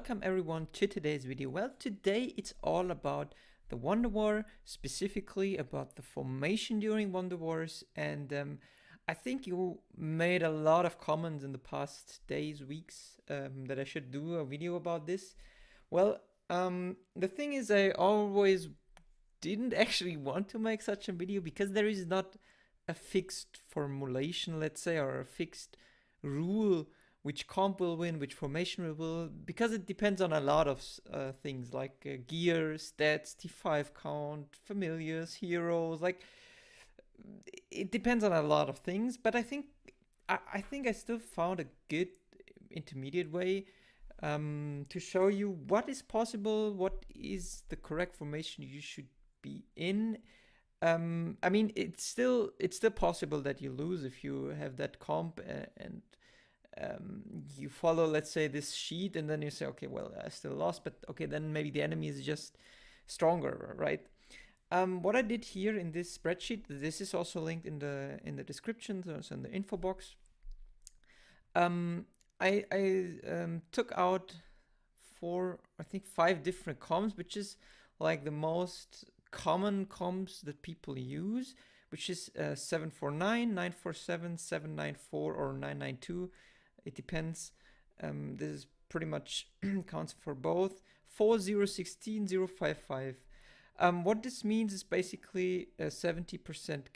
welcome everyone to today's video. Well, today it's all about the Wonder War, specifically about the formation during Wonder Wars, and I think you made a lot of comments in the past days, weeks, that I should do a video about this. Well, the thing is, I always didn't actually want to make such a video because there is not a fixed formulation, let's say, or a fixed rule which comp will win, which formation will, because it depends on a lot of things like gear, stats, T5 count, familiars, heroes. Like, it depends on a lot of things. But I think I still found a good intermediate way to show you what is possible, what is the correct formation you should be in. I mean, it's still possible that you lose if you have that comp and you follow, let's say, this sheet, and then you say, okay, well, I still lost, but okay, then maybe the enemy is just stronger, right? What I did here in this spreadsheet, this is also linked in the description, so in the info box. I took out I think 5 different comps, which is like the most common comps that people use, which is 749, 947, 794, or 992. It depends. This is pretty much counts for both. 4016, 055. What this means is basically 70%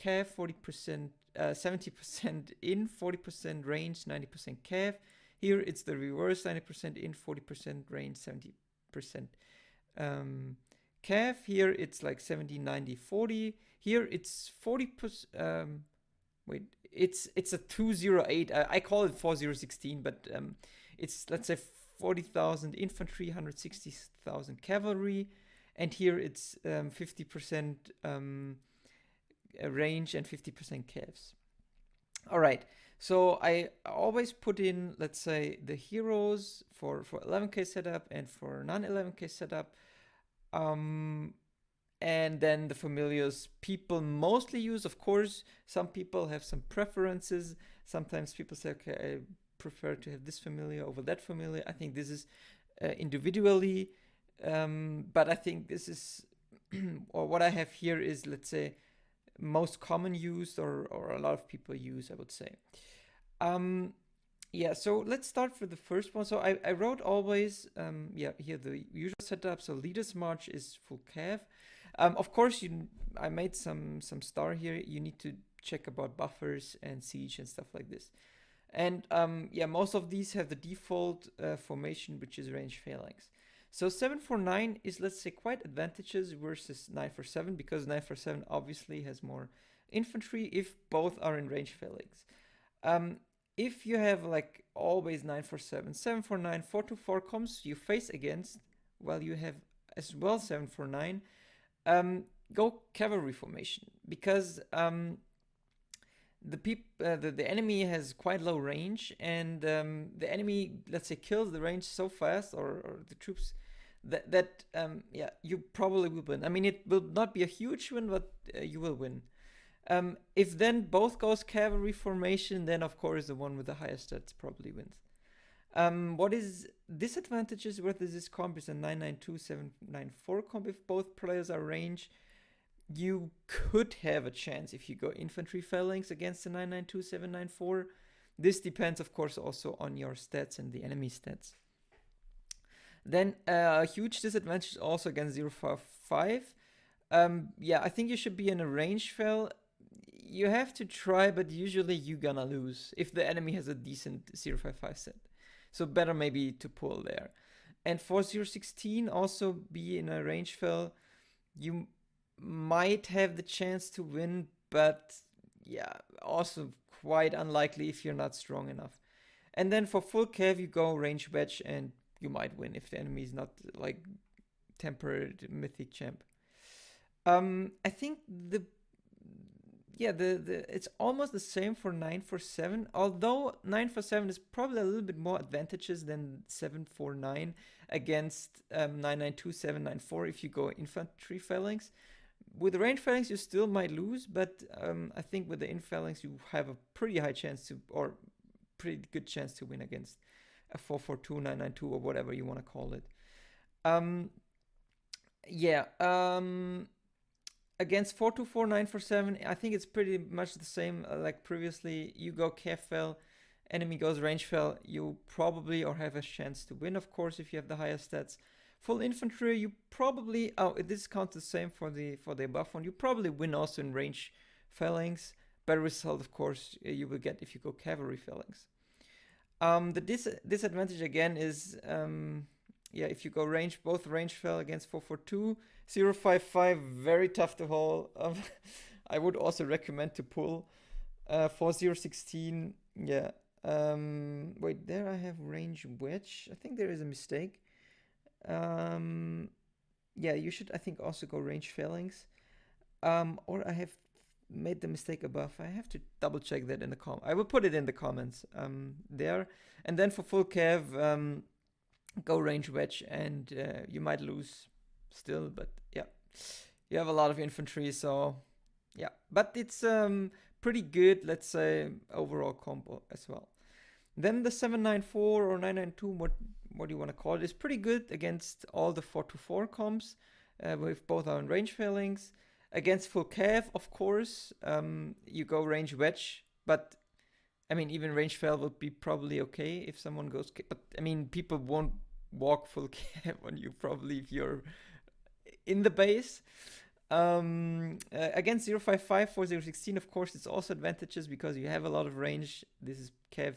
cav, 40%, 70% in, 40% range, 90% cav. Here it's the reverse, 90% in, 40% range, 70% cav. Here it's like 70, 90, 40. Here it's 40%. Wait, it's a 208. I call it 4016, but it's, let's say, 40,000 infantry, 160,000 cavalry, and here it's 50% range and 50% cavs. All right, so I always put in, let's say, the heroes for 11k setup and for non-11k setup. And then the familiars people mostly use. Of course, some people have some preferences. Sometimes people say, okay, I prefer to have this familiar over that familiar. I think this is individually, but I think this is, or what I have here is, let's say, most common used, or a lot of people use, I would say. Yeah, so let's start with the first one. So I wrote always, here the usual setup. So leader's march is full cav. Of course, I made some star here. You need to check about buffers and siege and stuff like this. And most of these have the default formation, which is range phalanx. So 749 is, let's say, quite advantageous versus 947, because 947 obviously has more infantry if both are in range phalanx. If you have like always 947, 749, 424 comps you face against, while you have as well 749, go cavalry formation, because the enemy has quite low range, and the enemy, let's say, kills the range so fast, or the troops, that you probably will win. I mean, it will not be a huge win, but you will win. If then both goes cavalry formation, then of course the one with the highest stats probably wins. What is disadvantages with this comp is a 992, 794 comp. If both players are range, you could have a chance if you go infantry phalanx against the 992, 794. This depends, of course, also on your stats and the enemy stats. Then a huge disadvantage also against 055. I think you should be in a range fel. You have to try, but usually you're gonna lose if the enemy has a decent 055 set. So better maybe to pull there. And for 016, also be in a range fel. You might have the chance to win, but also quite unlikely if you're not strong enough. And then for full cav, you go range wedge, and you might win if the enemy is not like tempered mythic champ. I think it's almost the same for 947, although 947 is probably a little bit more advantageous than 749 against 992, 794 if you go infantry phalanx. With the range phalanx, you still might lose, but I think with the in phalanx, you have a pretty high chance to, or pretty good chance to win against a 442, 992, or whatever you want to call it. Um, yeah. Against 424, 947, I think it's pretty much the same like previously. You go Cav fell, enemy goes range fell. You probably or have a chance to win, of course, if you have the higher stats. Full infantry, you probably this counts the same for the above one. You probably win also in range phalanx. Better result, of course, you will get if you go cavalry phalanx. The disadvantage again is yeah, if you go range, both range fell against 442, 055, very tough to haul. I would also recommend to pull 4016. Yeah. Wait, there I have range wedge. I think there is a mistake. Yeah, you should, I think, also go range phalanx. Or I have made the mistake above. I have to double check that in the I will put it in the comments there. And then for full cav, go range wedge, and you might lose still, but yeah, you have a lot of infantry, so yeah, but it's pretty good, let's say, overall combo as well. Then the 794 or 992, what do you want to call it, is pretty good against all the 424 comps, with both our range phalanx. Against full cav, of course, you go range wedge, but I mean, even range fail would be probably okay if someone goes, but I mean, people won't walk full cav on you probably if you're in the base. Against 055, 4016, of course, it's also advantages because you have a lot of range. This is cav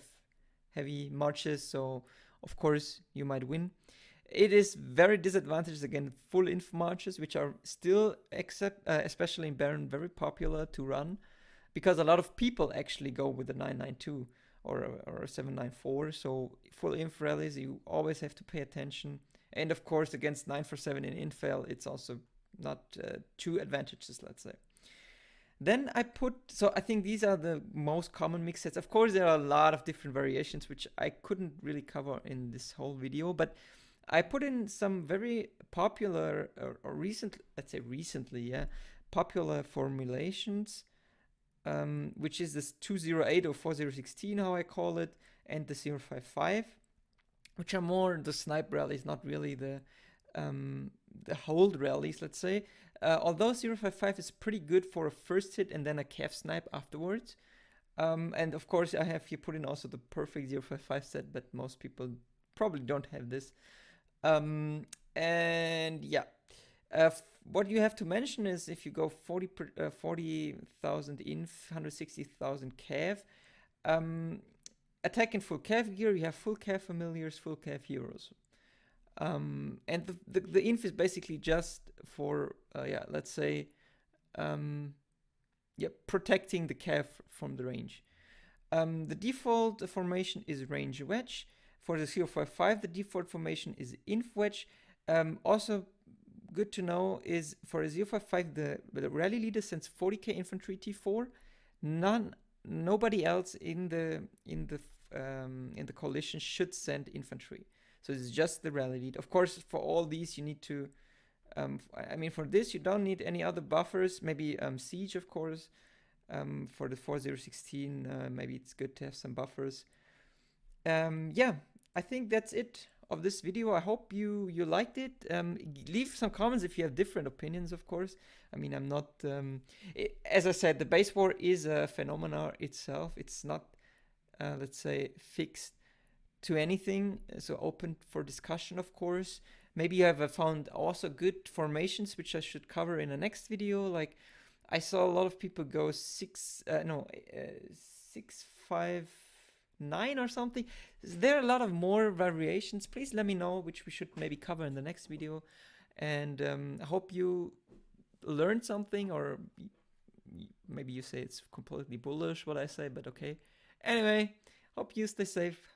heavy marches, so of course you might win. It is very disadvantageous against full inf marches, which are still, especially in Baron, very popular to run, because a lot of people actually go with the 992 or a 794. So full inf rallies, you always have to pay attention. And of course, against 947 in infel, it's also not two advantages, let's say. Then I so I think these are the most common mix sets. Of course, there are a lot of different variations, which I couldn't really cover in this whole video, but I put in some very popular or recent, let's say recently, yeah, popular formulations, which is this 208 or 4016, how I call it, and the 055, which are more the snipe rallies, not really the hold rallies, let's say. Although 055 is pretty good for a first hit and then a cav snipe afterwards. And of course, I have here put in also the perfect 055 set, but most people probably don't have this. And yeah, what you have to mention is if you go 40,000 inf, 160,000 cav, attack in full cav gear, you have full cav familiars, full cav heroes. And the inf is basically just for, yeah, let's say, yeah, protecting the cav from the range. The default formation is range wedge. For the 055, the default formation is inf wedge. Also good to know is for a 055, the rally leader sends 40k infantry T4. Nobody else in the coalition should send infantry. So it's just the rally lead. Of course, for all these, you need to. I mean, for this, you don't need any other buffers. Maybe siege, of course. For the 4016, maybe it's good to have some buffers. Yeah, I think that's it of this video. I hope you liked it. Leave some comments if you have different opinions, of course. I mean, I'm not, as I said, the base war is a phenomenon itself. It's not, let's say, fixed to anything, so open for discussion, of course. Maybe you have found also good formations, which I should cover in the next video. Like, I saw a lot of people go 659 or something. There are a lot of more variations. Please let me know which we should maybe cover in the next video. And I hope you learned something, or maybe you say it's completely bullish what I say, but okay. Anyway, hope you stay safe.